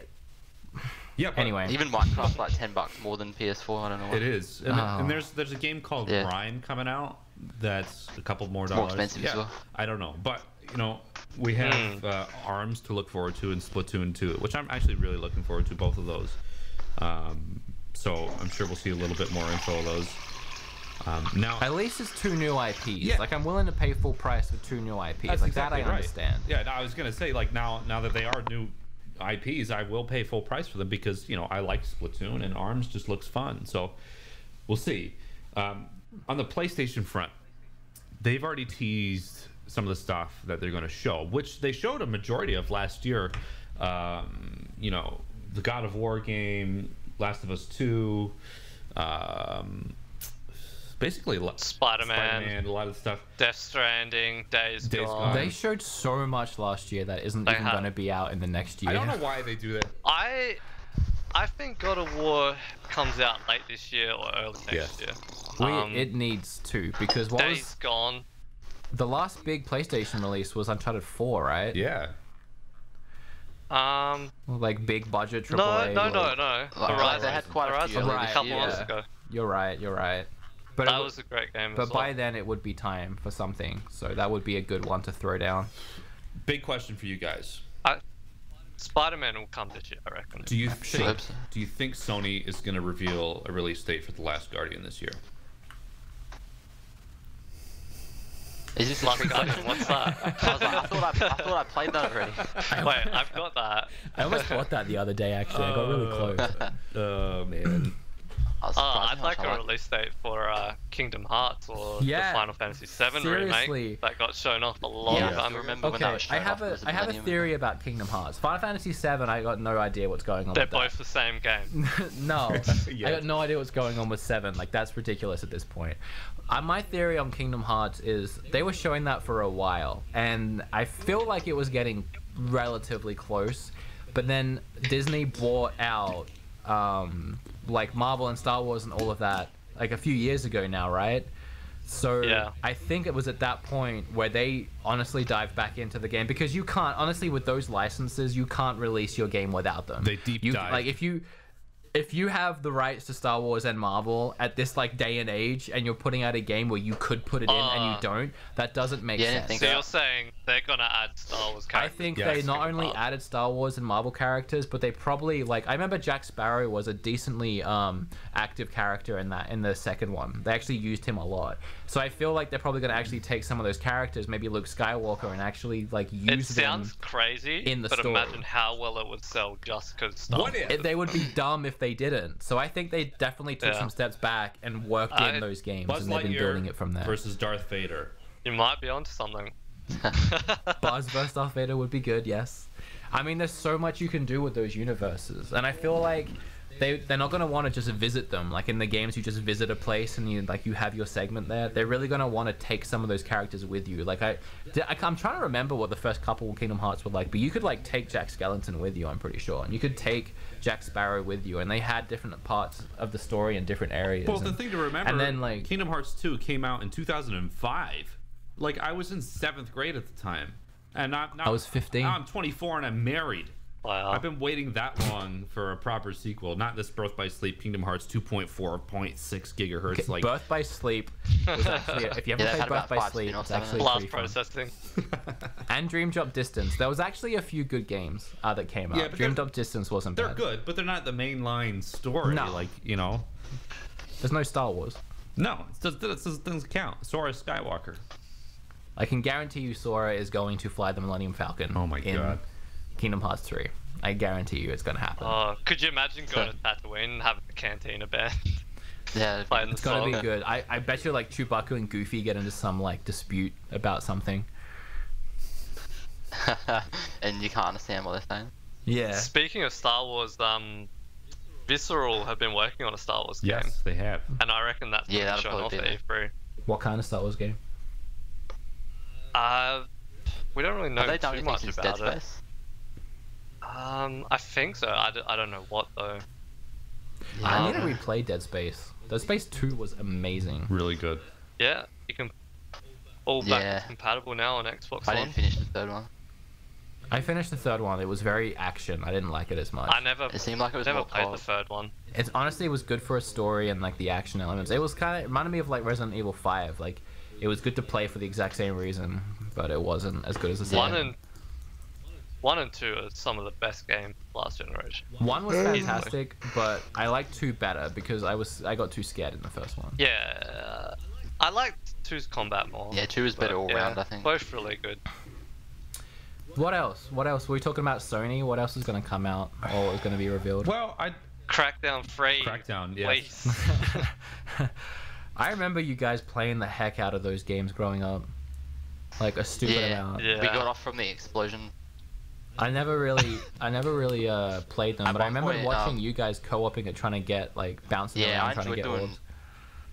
Yeah. Anyway, even Minecraft's like $10 more than PS4. I don't know. It is, and there's a game called Rhyme coming out that's a couple more dollars. More expensive as well. I don't know, but you know, we have ARMS to look forward to and Splatoon 2, which I'm actually really looking forward to, both of those. So I'm sure we'll see a little bit more info of those. Now, at least it's 2 new IPs. Yeah. Like, I'm willing to pay full price for 2 new IPs. That's like exactly that, I understand. Yeah, I was gonna say, like, now that they are new IPs, I will pay full price for them because, you know, I like Splatoon and ARMS just looks fun. So we'll see. On the PlayStation front, they've already teased some of the stuff that they're going to show, which they showed a majority of last year. You know, the God of War game, Last of Us 2, basically Spider-Man, a lot of stuff. Death Stranding, Days Gone. They showed so much last year that isn't even going to be out in the next year. I don't know why they do that. I think God of War comes out late this year or early next year. It needs to, because Days Gone. The last big PlayStation release was Uncharted 4, right? Yeah. Like big budget AAA. No. Horizon. They had quite a few a couple months ago. You're right. But that was a great game. But by then it would be time for something, so that would be a good one to throw down. Big question for you guys. Spider-Man will come this year, I reckon. Do you think Sony is going to reveal a release date for The Last Guardian this year? Is this Last Guardian? What's that? I thought I played that already. Wait, I've got that. I almost bought that the other day, actually. I got really close. Oh, man. I'd like a release date for Kingdom Hearts or the Final Fantasy VII remake that got shown off a long time. I remember when that was shown off. I have a theory about Kingdom Hearts. Final Fantasy VII, I got no idea what's going on. They're both the same game. No, I got no idea what's going on with 7. Like, that's ridiculous at this point. My theory on Kingdom Hearts is they were showing that for a while, and I feel like it was getting relatively close, but then Disney bought out like Marvel and Star Wars and all of that like a few years ago now, right? So I think it was at that point where they honestly dived back into the game, because you can't, honestly, with those licenses, you can't release your game without them. They deep dive. Like if you have the rights to Star Wars and Marvel at this like day and age, and you're putting out a game where you could put it in and you don't, that doesn't make sense. So you're saying they're gonna add Star Wars characters? I think they not only added Star Wars and Marvel characters, but they probably, like, I remember Jack Sparrow was a decently active character in the second one. They actually used him a lot. So I feel like they're probably gonna actually take some of those characters, maybe Luke Skywalker, and actually like use them. It sounds crazy in the story. Imagine how well it would sell just because Star Wars. They would be dumb if they didn't. So I think they definitely took some steps back and worked in those games, and they've been building it from there. Versus Darth Vader. You might be onto something. Buzz vs Darth Vader would be good, yes. I mean, there's so much you can do with those universes, and I feel like they're not gonna want to just visit them. Like in the games, you just visit a place and you have your segment there. They're really gonna want to take some of those characters with you. Like I'm trying to remember what the first couple of Kingdom Hearts were like, but you could like take Jack Skellington with you, I'm pretty sure, and you could take Jack Sparrow with you, and they had different parts of the story in different areas. Well, the thing to remember, and then like Kingdom Hearts 2 came out in 2005. Like, I was in 7th grade at the time, and I was 15. Now I'm 24 and I'm married. Wow. I've been waiting that long for a proper sequel. Not this Birth by Sleep, Kingdom Hearts 2.4.6 gigahertz. Okay, like Birth by Sleep was actually, if you haven't played Birth by Sleep, it's actually blast pretty processing. And Dream Drop Distance. There was actually a few good games that came out. Yeah, Dream Drop Distance wasn't bad. They're good, but they're not the mainline story. No. Like, you know. There's no Star Wars. No, it doesn't count. Sora Skywalker. I can guarantee you Sora is going to fly the Millennium Falcon. Oh my god. Kingdom Hearts 3. I guarantee you it's going to happen. Oh, could you imagine going to Tatooine and having a cantina band? Yeah, it's going to be good. I bet you like Chewbacca and Goofy get into some like dispute about something. And you can't understand what they're saying. Yeah. Speaking of Star Wars, Visceral have been working on a Star Wars game. Yes, they have. And I reckon that's going to be shown off at E3. What kind of Star Wars game? We don't really know too much about Dead it. Space? I think so. I don't know what though. Yeah. I need to replay Dead Space. Dead Space 2 was amazing. Really good. Yeah, you can all back compatible now on Xbox One. I didn't finish the third one. I finished the third one. It was very action. I didn't like it as much. It seemed like it was never more played cold. the third one. It's honestly, it was good for a story and like the action elements. It was kind of reminded me of like Resident Evil 5. Like it was good to play for the exact same reason, but it wasn't as good as the second. 1 and 2 are some of the best games last generation. 1 was fantastic, but I liked 2 better because I got too scared in the first one. Yeah, I liked 2's combat more. Yeah, 2 is better all round, I think. Both really good. What else? Were we talking about Sony? What else is going to come out or is going to be revealed? Well, Crackdown 3. Crackdown, yes. Please. I remember you guys playing the heck out of those games growing up. Like a stupid amount. Yeah. We got off from the explosion. I never really played them, but I remember watching you guys co-oping it, trying to get like bouncing around, trying to get orbs.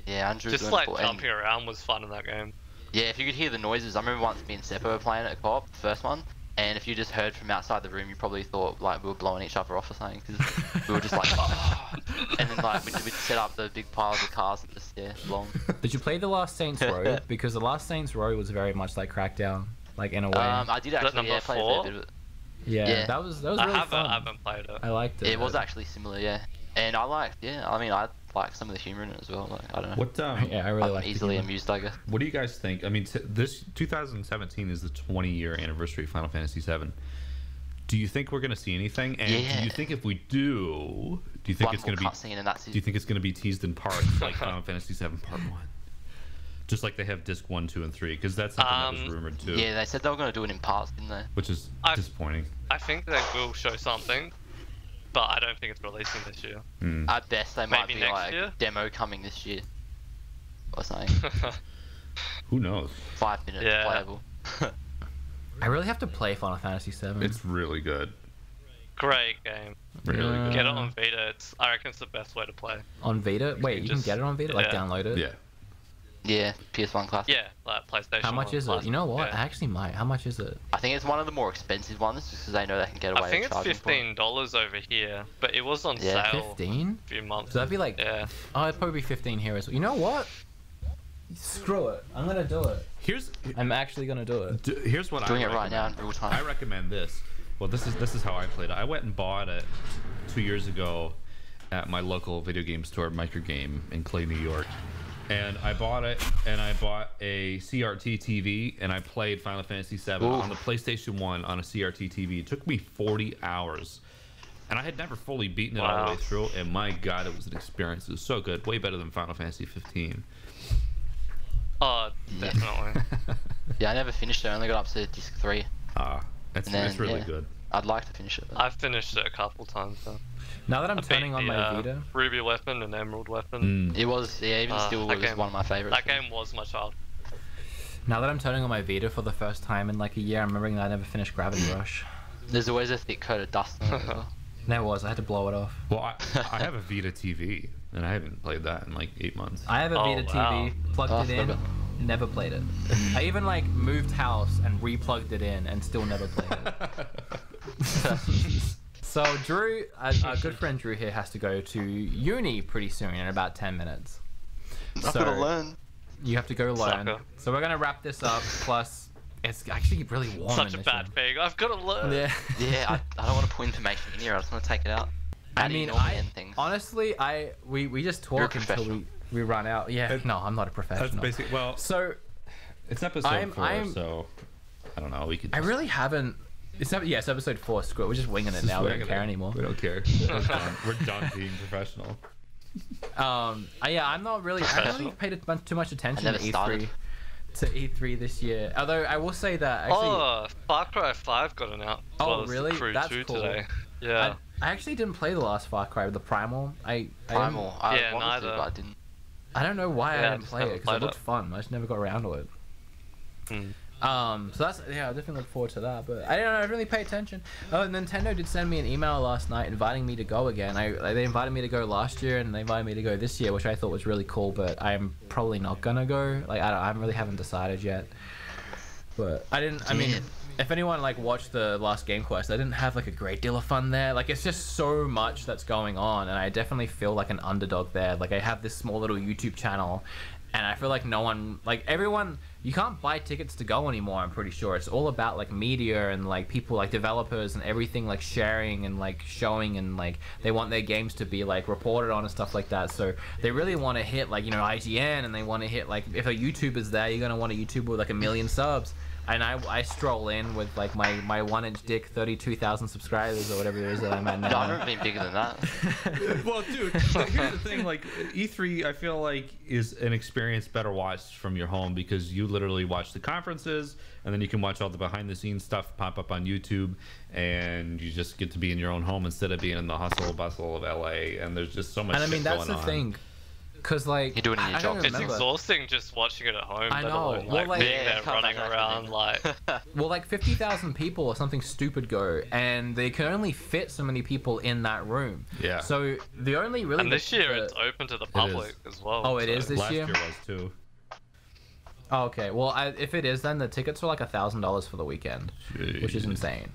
Yeah, Andrew was Just doing like it. jumping around was fun in that game. Yeah, if you could hear the noises, I remember once me and Seppo were playing at a co-op, the first one, and if you just heard from outside the room, you probably thought like we were blowing each other off or something, because we were just like, oh. And then like we'd set up the big piles of cars and just long. Did you play the Last Saints Row? Because the Last Saints Row was very much like Crackdown, like in a way. I did actually number play a 4? bit of it. Yeah, that was really fun. I haven't played it. I liked it. It was actually similar, yeah. And I liked, I like some of the humor in it as well. Like, I don't know. What yeah, I really like easily amused, I guess. What do you guys think? I mean, this 2017 is the 20-year anniversary of Final Fantasy VII. Do you think we're going to see anything? And do you think if we do you think it's going to be? Do you think it's going to be teased in parts like Final Fantasy VII Part 1? Just like they have disc 1, 2, and 3, because that's something that was rumored too. Yeah, they said they were going to do it in parts, didn't they? Which is disappointing. I think they will show something, but I don't think it's releasing this year. At best, they might Maybe be next like year? demo coming this year or something. Who knows? 5 minutes playable. I really have to play Final Fantasy VII. It's really good. Great game. Really good. Get it on Vita. I reckon it's the best way to play. On Vita? Wait, you can get it on Vita? Like download it? Yeah. Yeah, PS1 Classic. Yeah, like PlayStation. How much is it? You know what? Yeah. I actually might. How much is it? I think it's one of the more expensive ones, just because they know they can get away I think with it's charging $15 over here, but it was on Yeah. sale 15? a few months. So that'd be like, Yeah. oh, it'd probably be 15 here as well. You know what? Screw it. I'm gonna do it. I'm actually gonna do it. Here's what Doing I it right now in real time. I recommend this. Well, this is how I played it. I went and bought it 2 years ago at my local video game store, Microgame in Clay, New York. And I bought it, and I bought a CRT TV, and I played Final Fantasy VII on the PlayStation 1 on a CRT TV. It took me 40 hours. And I had never fully beaten it all the way through, and my god, it was an experience. It was so good. Way better than Final Fantasy 15. Oh, definitely. Yeah, I never finished it. I only got up to disc 3. It's really good. I'd like to finish it. I've finished it a couple times though. Now that I'm turning on my Vita, Ruby weapon and Emerald weapon. It was, even still, it was one of my favorites. That game was my child. now that I'm turning on my Vita for the first time in like a year, I'm remembering that I never finished Gravity Rush. There's always a thick coat of dust on it as well. There was. I had to blow it off. Well, I have a Vita TV, and I haven't played that in like 8 months. I have a Vita TV, plugged it in, never played it. I even like moved house and replugged it in and still never played it. So Drew, our good friend Drew here has to go to uni pretty soon in about 10 minutes. I've got to learn. You have to go learn. Sucker. So we're gonna wrap this up. Plus, it's actually really warm. Such in a this bad room. thing. I've got to learn. Yeah. Yeah, I don't want to put information in here. I just want to take it out. I mean, honestly, we just talk until we run out. Yeah. No, I'm not a professional. That's basically so. It's episode 4, so I don't know. We could. I really haven't. It's episode 4. Screw it. We're just winging it now. We don't care anymore. We don't care. We're done being professional. I'm not really. I haven't really paid too much attention to E3. To E3 this year. Although I will say that actually. Far Cry 5 got announced. Oh, really? Crew That's 2 cool. Today. Yeah. I actually didn't play the last Far Cry, the Primal. I wanted neither. to, but I didn't. I don't know why I didn't play it because it looked it. fun. I just never got around to it. So that's I definitely look forward to that. But I don't know. I really pay attention. Oh, Nintendo did send me an email last night inviting me to go again. They invited me to go last year and they invited me to go this year, which I thought was really cool. But I'm probably not gonna go. Like I really haven't decided yet. But I didn't. I mean, if anyone like watched the last Game Quest, I didn't have like a great deal of fun there. Like it's just so much that's going on, and I definitely feel like an underdog there. Like I have this small little YouTube channel, and I feel like no one, like everyone, you can't buy tickets to go anymore. I'm pretty sure it's all about like media and like people like developers and everything like sharing and like showing and like they want their games to be like reported on and stuff like that. So they really want to hit like IGN, and they want to hit like if a YouTuber's there, you're gonna want a YouTuber with like 1 million subs. And I stroll in with like my 1-inch dick, 32,000 subscribers or whatever it is that I'm at now. No, I've never been bigger than that. Well, dude, here's the thing. Like E3, I feel like is an experience better watched from your home because you literally watch the conferences, and then you can watch all the behind-the-scenes stuff pop up on YouTube, and you just get to be in your own home instead of being in the hustle bustle of LA. And there's just so much. And I mean, that's going the on. thing. Cause like You do it in your I job. don't It's remember. exhausting just watching it at home. I let know. alone, Well, like- being Yeah, there can't running imagine around it. like. Well, like 50,000 people or something stupid go, and they can only fit so many people in that room. Yeah. So the only really And this year the- it's open to the public as well. Oh, it is this Last year? year was too. Oh, okay. Well, if it is, then the tickets are like $1,000 for the weekend, which is Jeez. insane.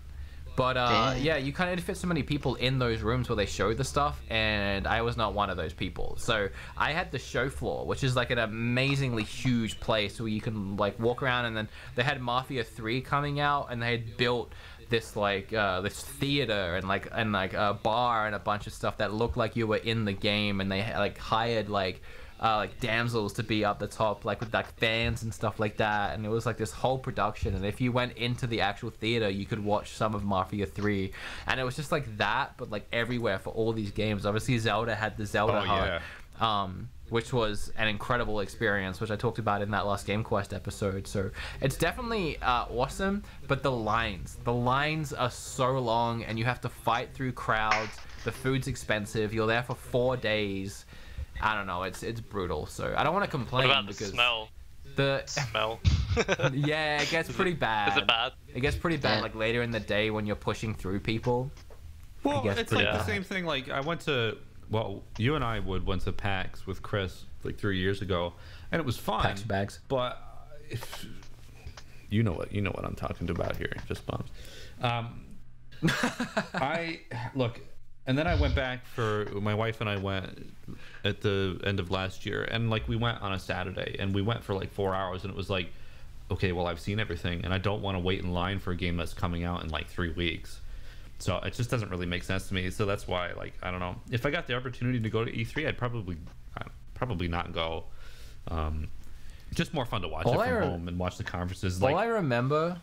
But Damn. yeah, you kind of fit so many people in those rooms where they show the stuff, and I was not one of those people. So I had the show floor, which is like an amazingly huge place where you can like walk around, and then they had Mafia 3 coming out, and they had built this like this theater and like a bar and a bunch of stuff that looked like you were in the game, and they like hired like damsels to be up the top, like with like fans and stuff like that, and it was like this whole production. And if you went into the actual theater, you could watch some of Mafia 3, and it was just like that, but like everywhere for all these games. Obviously, Zelda had the Zelda Hut, which was an incredible experience, which I talked about in that last Game Quest episode. So it's definitely awesome, but the lines are so long, and you have to fight through crowds. The food's expensive. You're there for 4 days. I don't know. It's brutal. So I don't want to complain. What about the because smell? The Smell. yeah, it gets pretty bad. Is it bad? It gets pretty bad Yeah. like later in the day when you're pushing through people. Well, guess it's pretty like the bad. same thing. Like I went to, well, you and I went to PAX with Chris like 3 years ago, and it was fun. PAX bags. But if you know what I'm talking about here, just bums. I look, and then I went back for my wife and I went at the end of last year, and like we went on a Saturday, and we went for like 4 hours, and it was like, okay, well I've seen everything, and I don't want to wait in line for a game that's coming out in like 3 weeks. So it just doesn't really make sense to me. So that's why, like, I don't know. If I got the opportunity to go to E3, I'd probably not go. Just more fun to watch All it I from re- home and watch the conferences. All Like, I remember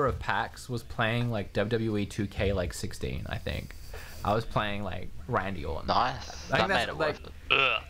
of PAX was playing like WWE 2K like 16. I think I was playing like Randy Orton. Nice. I think That made that's it like. worth it. Ugh.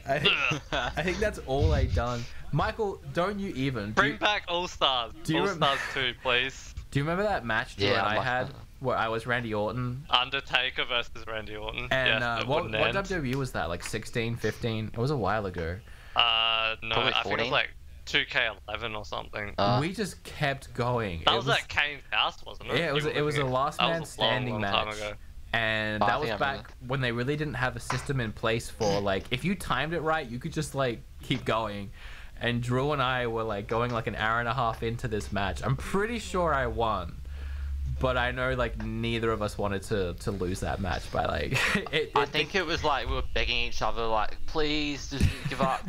I think that's all I done. Michael, don't you even? Bring back All Stars. do you All rem- Stars 2, please. Do you remember that match Drew Yeah, and I I must had have. where I was Randy Orton? Undertaker versus Randy Orton. And yes, it what wouldn't end. WWE was that? Like 16, 15? It was a while ago. No, Probably I think it 14? was like 2K11 or something. We just kept going. That It was at Kane's house, wasn't it? Yeah, it was. You were It was a looking at- last that man was a long, standing long match. time ago. And I that was think I remember. back when they really didn't have a system in place for like if you timed it right, you could just like keep going. And Drew and I were like going like an hour and a half into this match. I'm pretty sure I won, but I know like neither of us wanted to lose that match by like. I think it was like we were begging each other, like, please just give up,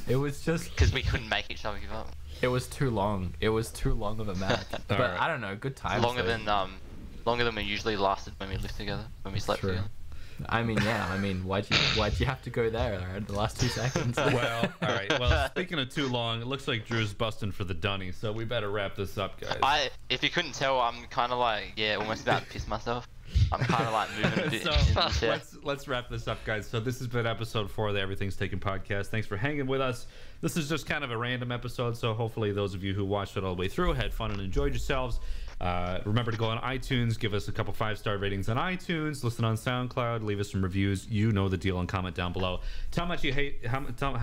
it was just because we couldn't make each other give up. it was too long. It was too long of a match. But Alright. I don't know. Good times. Longer though. than we usually lasted when we lived together, when we slept True. together. I mean, yeah. I mean, why'd you have to go there at the last 2 seconds? well, all right. Well, speaking of too long, it looks like Drew's busting for the dunny, so we better wrap this up, guys. If you couldn't tell, I'm kind of like, almost about to piss myself. I'm kind of like moving a bit So in the chair. let's wrap this up, guys. So this has been episode 4 of the Everything's Taken podcast. Thanks for hanging with us. This is just kind of a random episode, so hopefully those of you who watched it all the way through had fun and enjoyed yourselves. Remember to go on iTunes, give us a couple 5-star ratings on iTunes, listen on SoundCloud, leave us some reviews. You know the deal, and comment down below. Tell us how much you hate. Tell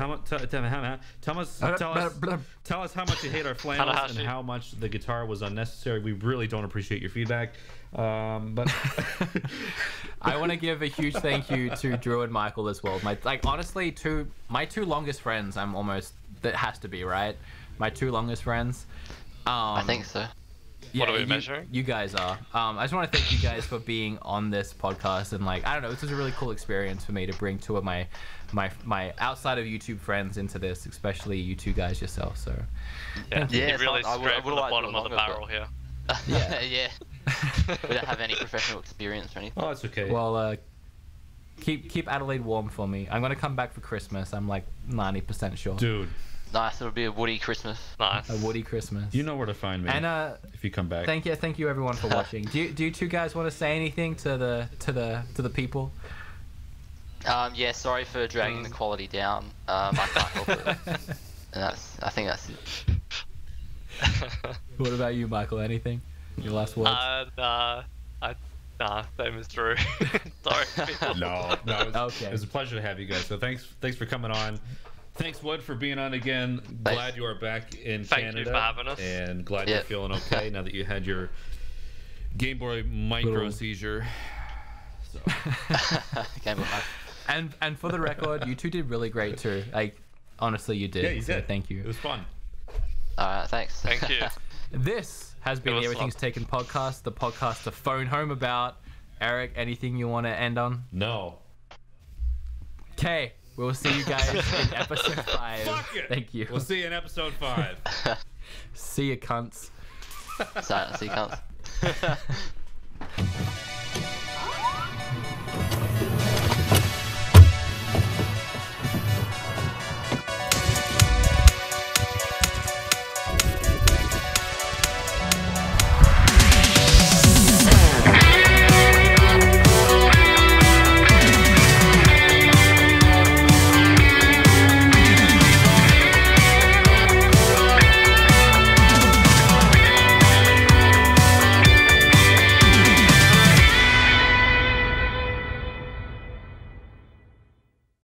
us how much you hate our flannels and how much the guitar was unnecessary. We really don't appreciate your feedback. But I want to give a huge thank you to Drew and Michael as well. Honestly, my two longest friends. That has to be right. My 2 longest friends. I think so. What are we measuring? You guys are. I just want to thank you guys for being on this podcast, and I don't know, this was a really cool experience for me to bring 2 of my outside of YouTube friends into this, especially you 2 guys yourself. So Yeah, Yeah, you it's really not- I would- I scraped would the like to bottom do of the longer, barrel here. Yeah. Yeah. We don't have any professional experience or anything. oh, it's okay. well, keep Adelaide warm for me. I'm gonna come back for Christmas. I'm like 90% sure. dude, Nice, it'll be a Woody Christmas. Nice. A Woody Christmas. you know where to find me And if you come back. thank you everyone for watching. Do you 2 guys want to say anything to the people? Yeah, sorry for dragging the quality down. I can't help it. And I think that's it. What about you, Michael? Anything? Your last words? Nah, Nah, same as Drew. Sorry, people. No, Okay. it was a pleasure to have you guys. So thanks for coming on. Thanks, Wood, for being on again. Glad you are back in Canada. Thank you for having us. And glad you're feeling okay now that you had your Game Boy Micro seizure. So. Game Boy. And for the record, you two did really great too. Like, honestly, you did. Yeah, you so did. Thank you. It was fun. Alright, thanks. Thank you. This has been It the was Everything's fun. Taken podcast, the podcast to phone home about. Eric, anything you want to end on? No. Okay, we'll see you guys in episode 5. Fuck it. Thank you. We'll see you in episode 5. See you, cunts. So, see you, cunts.